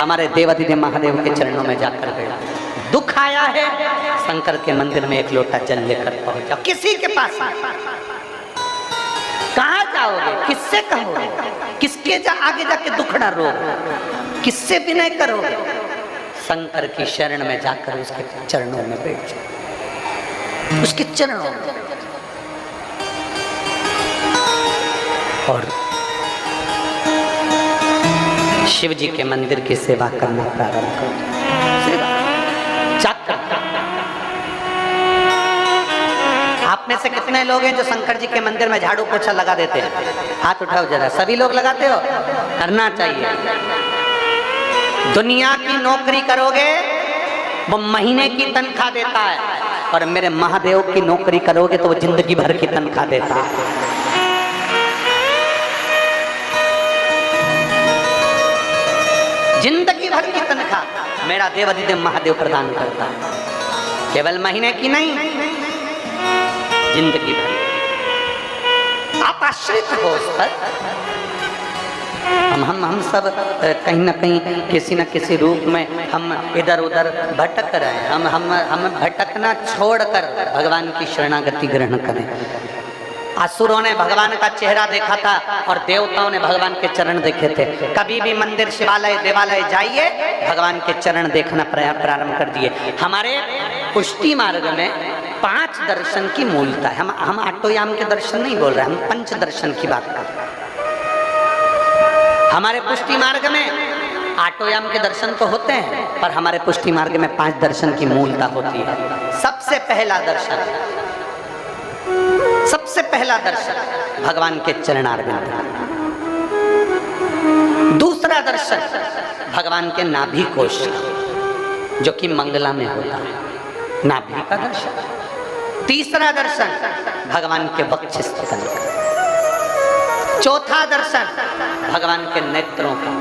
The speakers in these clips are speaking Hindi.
हमारे देवादिदेव महादेव के चरणों में जाकर बैठा। दुख आया है, शंकर के मंदिर में एक लोटा जल लेकर पहुंच जाओ। किसी के पास कहाँ जाओगे, किससे कहोगे, किसके आगे जाके दुखड़ा रोगे, किससे विनय करोगे? शंकर की शरण में जाकर उसके चरणों में बैठ जाओ, उसके चरणों में। और शिव जी के मंदिर की सेवा करना प्रारंभ करो। आप में से कितने लोग हैं जो शंकर जी के मंदिर में झाड़ू पोछा लगा देते हैं? हाथ उठाओ जरा। सभी लोग लगाते हो? करना चाहिए। दुनिया की नौकरी करोगे वो महीने की तनख्वाह देता है, और मेरे महादेव की नौकरी करोगे तो वो जिंदगी भर की तनख्वाह देता है। जिंदगी भर की तनख्वाह मेरा देवादिदेव महादेव प्रदान करता है, केवल महीने की नहीं, जिंदगी भर। आप आश्रित हो उस पर। हम सब कहीं ना कहीं किसी न किसी रूप में हम इधर उधर भटक रहे हैं। हम भटकना छोड़कर भगवान की शरणागति ग्रहण करें। असुरों ने भगवान का चेहरा देखा था और देवताओं ने भगवान के चरण देखे थे। कभी भी मंदिर, शिवालय, देवालय जाइए, भगवान के चरण देखना प्रारंभ कर दिए। हमारे पुष्टि मार्ग में 5 दर्शन की मूलता है। हम आटोयाम के दर्शन नहीं बोल रहे, हम पंच दर्शन की बात कर रहे हैं। हमारे पुष्टि मार्ग में आटोयाम के दर्शन तो होते हैं, पर हमारे पुष्टि मार्ग में 5 दर्शन की मूलता होती है। सबसे पहला दर्शन भगवान के चरणारविंद। दूसरा दर्शन भगवान के नाभि कोश, जो कि मंगला में होता है, नाभि का दर्शन। तीसरा दर्शन भगवान के वक्षस्थल का। चौथा दर्शन भगवान के नेत्रों का।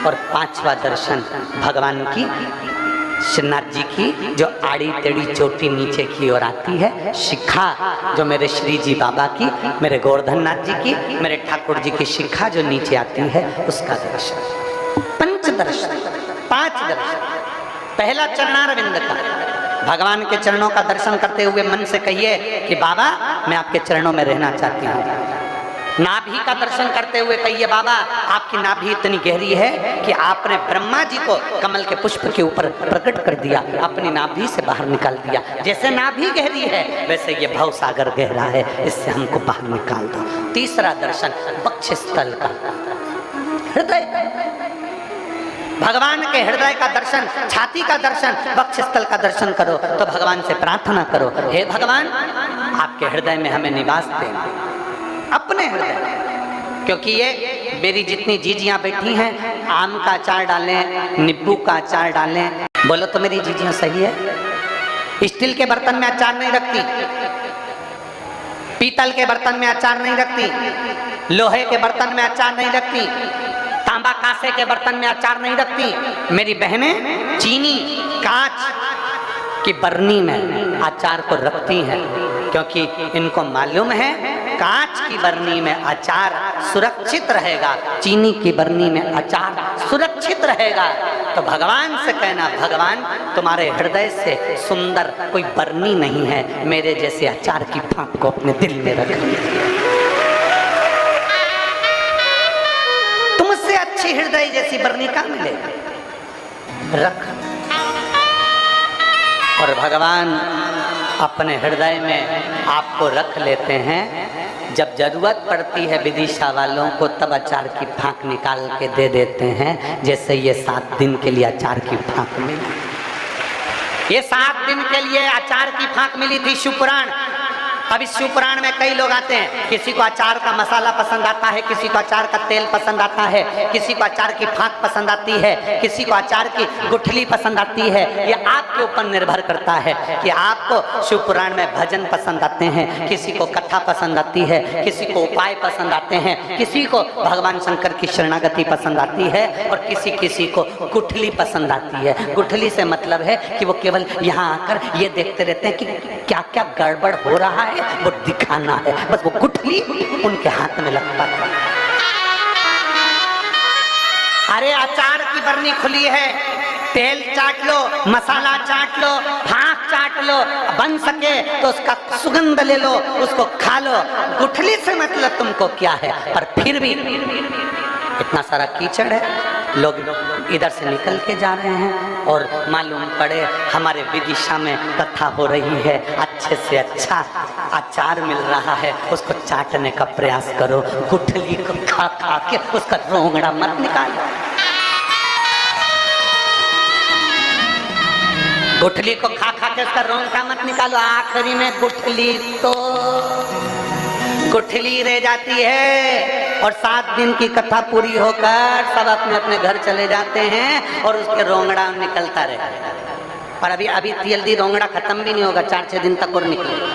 और 5वां दर्शन भगवान की, श्रीनाथ जी की जो आड़ी टेढ़ी चोटी नीचे की ओर आती है, शिखा जो मेरे श्री जी बाबा की, मेरे गोवर्धन नाथ जी की, मेरे ठाकुर जी की शिखा जो नीचे आती है, उसका दर्शन। 5 दर्शन। पहला चरणारविंद का। भगवान के चरणों का दर्शन करते हुए मन से कहिए कि बाबा मैं आपके चरणों में रहना चाहती हूँ। नाभि का दर्शन करते हुए कहिए बाबा आपकी नाभि इतनी गहरी है कि आपने ब्रह्मा जी को कमल के पुष्प के ऊपर प्रकट कर दिया, अपनी नाभि से बाहर निकाल दिया। जैसे नाभि गहरी है वैसे ये भव सागर गहरा है, इससे हमको बाहर निकाल दो। तीसरा दर्शन वक्षस्थल का, हृदय। भगवान के हृदय का दर्शन, छाती का दर्शन, वक्षस्थल का दर्शन करो तो भगवान से प्रार्थना करो, हे भगवान आपके हृदय में हमें निवास दें, अपने हृदय। क्योंकि ये मेरी जितनी जीजियां बैठी हैं, आम का अचार डालें, नींबू का अचार डालें, बोलो तो मेरी जीजियां सही है? स्टील के बर्तन में अचार नहीं रखती, पीतल के बर्तन में अचार नहीं रखती, लोहे के बर्तन में अचार नहीं रखती, तांबा कांसे के बर्तन में अचार नहीं रखती। मेरी बहनें चीनी कांच की बरनी में अचार को रखती हैं, क्योंकि इनको मालूम है कांच की बरनी में अचार सुरक्षित रहेगा, चीनी की बरनी में अचार सुरक्षित रहेगा। तो भगवान से कहना, भगवान तुम्हारे हृदय से सुंदर कोई बरनी नहीं है, मेरे जैसे अचार की फांक को अपने दिल में रख। तुमसे अच्छी हृदय जैसी बरनी कहाँ मिलेगी? रख। और भगवान अपने हृदय में आपको रख लेते हैं। जब जरूरत पड़ती है विदिशा वालों को, तब अचार की फांक निकाल के दे देते हैं। जैसे ये 7 दिन के लिए अचार की फांक मिली, ये 7 दिन के लिए अचार की फांक मिली थी शिवपुराण। अब इस शिवपुराण में कई लोग आते हैं, किसी को अचार का मसाला पसंद आता है, किसी को अचार का तेल पसंद आता है, किसी को अचार की फांक पसंद आती है, किसी को अचार की गुठली पसंद आती है। ये आपके ऊपर निर्भर करता है कि आपको शिवपुराण में भजन पसंद आते हैं, किसी को कथा पसंद आती है, किसी को उपाय पसंद आते हैं, किसी को भगवान शंकर की शरणागति पसंद आती है, और किसी को गुठली पसंद आती है। गुठली से मतलब है कि वो केवल यहाँ आकर ये देखते रहते हैं कि क्या क्या गड़बड़ हो रहा है, वो दिखाना है, बस वो गुठली उनके हाथ में लगता है। अरे अचार की बरनी खुली है, तेल चाट लो, मसाला चाट लो, भाप चाट लो, बन सके तो उसका सुगंध ले लो, उसको खा लो। गुठली से मतलब तुमको क्या है? पर फिर भी इतना सारा कीचड़ है, लोग इधर से निकल के जा रहे हैं और मालूम पड़े हमारे विदिशा में कथा हो रही है, अच्छे से अच्छा अचार मिल रहा है, उसको चाटने का प्रयास करो। गुठली को खा खा के उसका रोंगड़ा मत निकालो। गुठली को खा खा के उसका रोंगड़ा मत निकालो। आखिरी में गुठली रह जाती है और 7 दिन की कथा पूरी होकर सब अपने अपने घर चले जाते हैं और उसके रोंगड़ा निकलता रहे। पर अभी जल्दी रोंगड़ा खत्म भी नहीं होगा, 4-6 दिन तक और निकलेगा।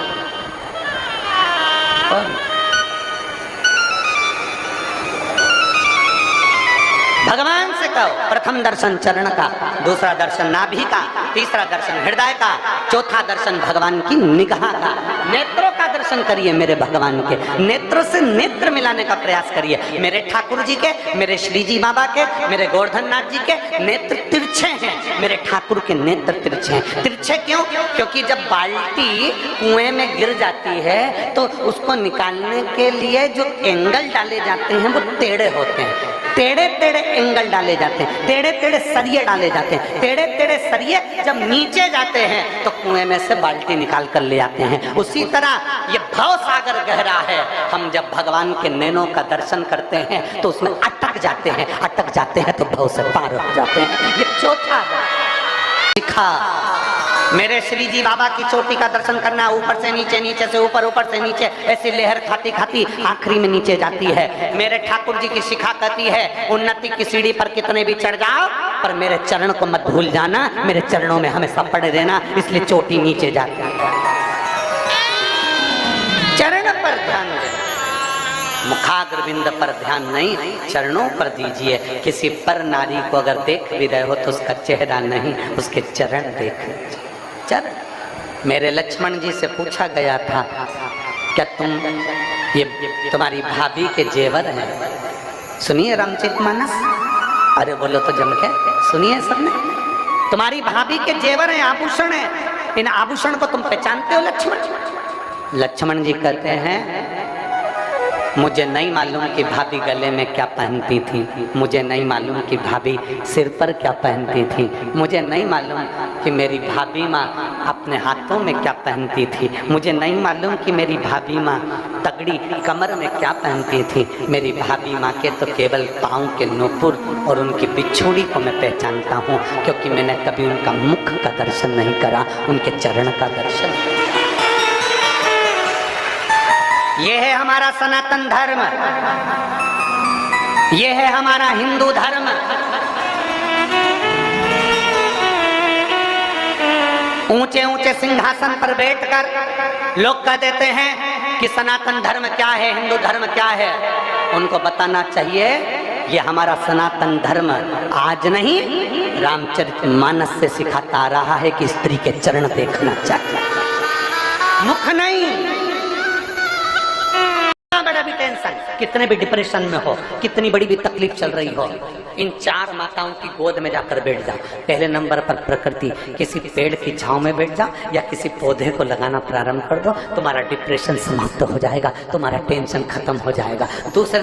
भगवान से कहो, प्रथम दर्शन चरण का, दूसरा दर्शन नाभि का, तीसरा दर्शन हृदय का, चौथा दर्शन भगवान की निगाह का। नेत्रों का दर्शन करिए मेरे भगवान के, नेत्रों से नेत्र मिलाने का प्रयास करिए। मेरे ठाकुर जी के, मेरे श्री जी बाबा के, मेरे गोवर्धन नाथ जी के नेत्र तिरछे हैं, मेरे ठाकुर के नेत्र तिरछे हैं। तिरछे क्यों? क्योंकि जब बाल्टी कुएं में गिर जाती है तो उसको निकालने के लिए जो एंगल डाले जाते हैं वो टेढ़े होते हैं, टेढ़े टेढ़े एंगल डाले जाते हैं, टेढ़े टेढ़े सरिये डाले जाते हैं। टेढ़े टेढ़े सरिये जब नीचे जाते हैं तो कुएं में से बाल्टी निकाल कर ले आते हैं। उसी तरह ये भव सागर गहरा है, हम जब भगवान के नैनों का दर्शन करते हैं तो उसमें अटक जाते हैं तो भव से पार हो जाते हैं। ये चौथा दिखा मेरे श्री जी बाबा की चोटी का दर्शन करना, ऊपर से नीचे, नीचे से ऊपर, ऊपर से नीचे, ऐसी लहर खाती खाती आखिरी में नीचे जाती है। मेरे ठाकुर जी की शिखा कहती है उन्नति की सीढ़ी पर कितने भी चढ़ जाओ पर मेरे चरण को मत भूल जाना, मेरे चरणों में हमेशा पड़े रहना, इसलिए चोटी नीचे जाती है। चरण पर ध्यान देना, मुखाग्रविंद पर ध्यान नहीं, चरणों पर दीजिए। किसी पर नारी को अगर देख भी रहे हो तो उसका चेहरा नहीं, उसके चरण देख। चरण मेरे लक्ष्मण जी से पूछा गया था क्या ये तुम्हारी भाभी के जेवर हैं? सुनिए रामचरितमानस, अरे बोलो तो जम के सुनिए सबने। तुम्हारी भाभी के जेवर हैं, आभूषण हैं, इन आभूषण को तुम पहचानते हो लक्ष्मण? लक्ष्मण जी कहते हैं मुझे नहीं मालूम कि भाभी गले में क्या पहनती थी, मुझे नहीं मालूम कि भाभी सिर पर क्या पहनती थी, मुझे नहीं मालूम कि मेरी भाभी माँ अपने हाथों में क्या पहनती थी, मुझे नहीं मालूम कि मेरी भाभी माँ तगड़ी कमर में क्या पहनती थी। मेरी भाभी माँ के तो केवल पाँव के नूपुर और उनकी बिछुड़ी को मैं पहचानता हूँ, क्योंकि मैंने कभी उनका मुख का दर्शन नहीं करा, उनके चरण का दर्शन। ये है हमारा सनातन धर्म, ये है हमारा हिंदू धर्म। ऊंचे ऊंचे सिंहासन पर बैठकर लोग कह देते हैं कि सनातन धर्म क्या है, हिंदू धर्म क्या है। उनको बताना चाहिए ये हमारा सनातन धर्म आज नहीं रामचरितमानस से सिखाता आ रहा है कि स्त्री के चरण देखना चाहिए, मुख नहीं। बड़ा भी टेंशन, कितने भी डिप्रेशन में हो, कितनी बड़ी भी तकलीफ चल रही हो, इन 4 माताओं की गोद में जाकर बैठ जाओ। पहले नंबर पर प्रकृति, किसी पेड़ की छांव में बैठ जाओ या किसी पौधे को लगाना प्रारंभ कर दो, तुम्हारा डिप्रेशन समाप्त हो जाएगा, तुम्हारा टेंशन खत्म हो जाएगा। दूसरे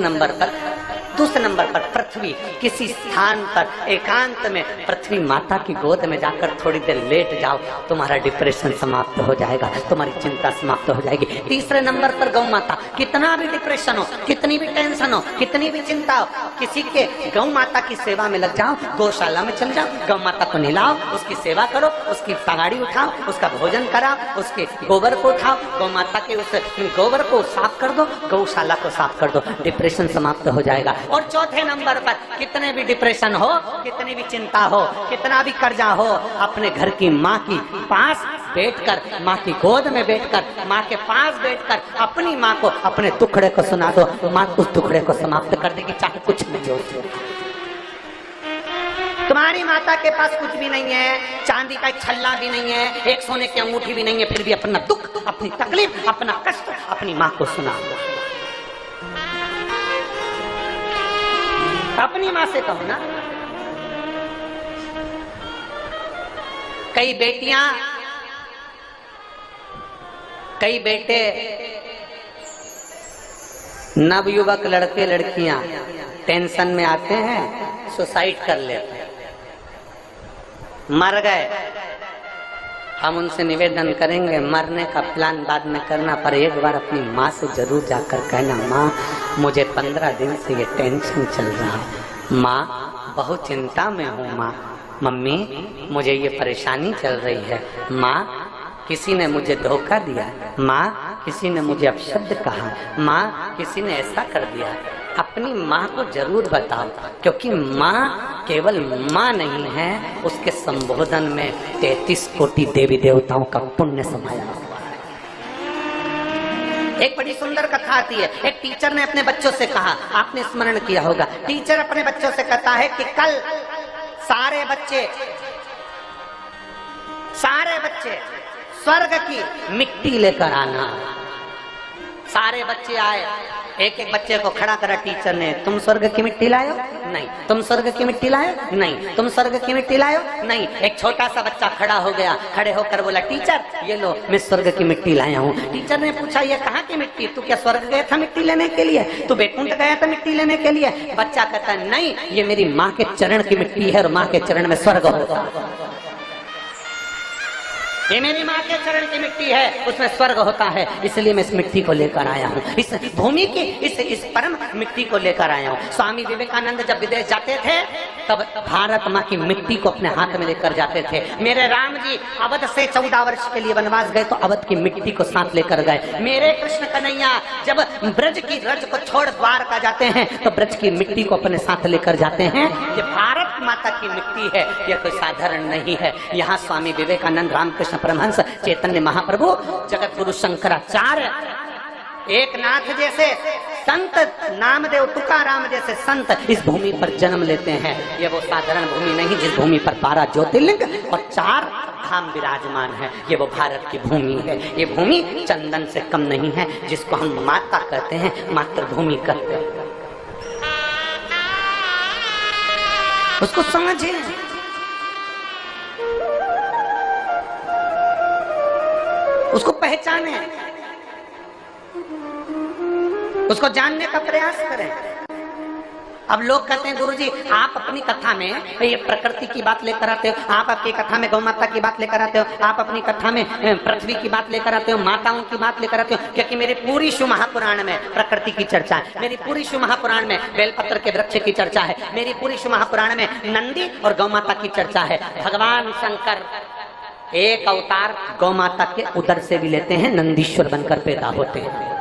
नंबर पर पृथ्वी, किसी स्थान पर एकांत में पृथ्वी माता की गोद में जाकर थोड़ी देर लेट जाओ, तुम्हारा डिप्रेशन समाप्त हो जाएगा, तुम्हारी चिंता समाप्त हो जाएगी। तीसरे नंबर पर गौ माता, कितना भी डिप्रेशन हो, कितनी भी टेंशन हो, कितनी भी चिंता हो, किसी के गौ माता की सेवा में लग जाओ, गौशाला में चल जाओ, गौ माता को नहलाओ, उसकी सेवा करो, उसकी पगाड़ी उठाओ, उसका भोजन कराओ, उसके गोबर को उठाओ, गौ माता के उस गोबर को साफ कर दो, गौशाला को साफ कर दो, डिप्रेशन समाप्त हो जाएगा। और चौथे नंबर पर कितने भी डिप्रेशन हो, कितनी भी चिंता हो, कितना भी कर्जा हो, अपने घर की माँ की पास बैठकर, माँ की गोद में बैठकर, माँ के पास बैठकर अपनी माँ को अपने टुकड़े को सुना दो, माँ उस टुकड़े को समाप्त कर देगी, चाहे कुछ नहीं हो। तुम्हारी माता के पास कुछ भी नहीं है, चांदी का एक छल्ला भी नहीं है, एक सोने की अंगूठी भी नहीं है, फिर भी अपना दुख, अपनी तकलीफ, अपना कष्ट अपनी माँ को सुना दो। अपनी माँ से कहो ना, कई बेटियां, कई बेटे, नवयुवक लड़के लड़कियां टेंशन में आते हैं, सुसाइड कर लेते हैं, मर गए। हम उनसे निवेदन करेंगे मरने का प्लान बाद में करना, पर एक बार अपनी माँ से जरूर जाकर कहना, माँ मुझे 15 दिन से ये टेंशन चल रहा है, माँ बहुत चिंता में हूँ, माँ, मम्मी मुझे ये परेशानी चल रही है, माँ किसी ने मुझे धोखा दिया, माँ किसी ने मुझे अपशब्द कहा, माँ किसी ने ऐसा कर दिया। अपनी माँ को जरूर बताओ, क्योंकि माँ केवल माँ नहीं है, उसके संबोधन में 33 कोटि देवी देवताओं का पुण्य समाया हुआ है। एक बड़ी सुंदर कथा आती है। एक टीचर ने अपने बच्चों से कहा, आपने स्मरण किया होगा, टीचर अपने बच्चों से कहता है कि कल सारे बच्चे स्वर्ग की मिट्टी लेकर आना। सारे बच्चे आए, एक एक बच्चे को खड़ा करा टीचर ने, तुम स्वर्ग की मिट्टी लायो? नहीं। तुम स्वर्ग की मिट्टी लायो? नहीं। तुम स्वर्ग की मिट्टी लायो? नहीं। एक छोटा सा बच्चा खड़ा हो गया, खड़े होकर बोला, टीचर ये लो मैं स्वर्ग की मिट्टी लाया हूँ। टीचर ने पूछा, ये कहाँ की मिट्टी? तू क्या स्वर्ग गया था मिट्टी लेने के लिए? तू बैकुंठ गया था मिट्टी लेने के लिए? बच्चा कहता है, नहीं, ये मेरी माँ के चरण की मिट्टी है और माँ के चरण में स्वर्ग होता है। ये मेरी माँ के चरण की मिट्टी है, उसमें स्वर्ग होता है, इसलिए मैं इस मिट्टी को लेकर आया हूँ, इस भूमि की इस परम मिट्टी को लेकर आया हूँ। स्वामी विवेकानंद जब विदेश जाते थे तब भारत माँ की मिट्टी को अपने हाथ में लेकर जाते थे। मेरे राम जी अवध से 14 वर्ष के लिए वनवास गए तो अवध की मिट्टी को साथ लेकर गए। मेरे कृष्ण कन्हैया जब ब्रज की रज को छोड़ द्वारका जाते हैं तो ब्रज की मिट्टी को अपने साथ लेकर जाते हैं। ये भारत माता की मिट्टी है, यह कोई साधारण नहीं है। यहाँ स्वामी विवेकानंद, रामकृष्ण परमहंस, चैतन्य महाप्रभु, जगत गुरु शंकराचार्य, एकनाथ जैसे संत, नामदेव, तुकाराम जैसे संत इस भूमि पर जन्म लेते हैं। ये वो साधारण भूमि नहीं जिस भूमि पर 12 ज्योतिर्लिंग और 4 धाम विराजमान है। ये वो भारत की भूमि है। ये भूमि चंदन से कम नहीं है, जिसको हम माता कहते हैं, मातृभूमि कहते हैं। उसको समझिए, उसको पहचाने, उसको जानने का प्रयास करें। अब लोग कहते हैं, गुरुजी आप अपनी कथा में ये प्रकृति की बात लेकर आते हो, आप आपकी कथा में गौ माता की बात लेकर आते हो, आप अपनी कथा में पृथ्वी की बात लेकर आते हो, माताओं की बात लेकर आते हो, क्योंकि मेरे पूरी शिव महापुराण में प्रकृति की चर्चा है, मेरी पूरी शिव महापुराण में बेलपत्र के वृक्ष की चर्चा है, मेरी पूरी शिव महापुराण में नंदी और गौ माता की चर्चा है। भगवान शंकर एक अवतार गौ माता के उदर से भी लेते हैं, नंदीश्वर बनकर पैदा होते हैं।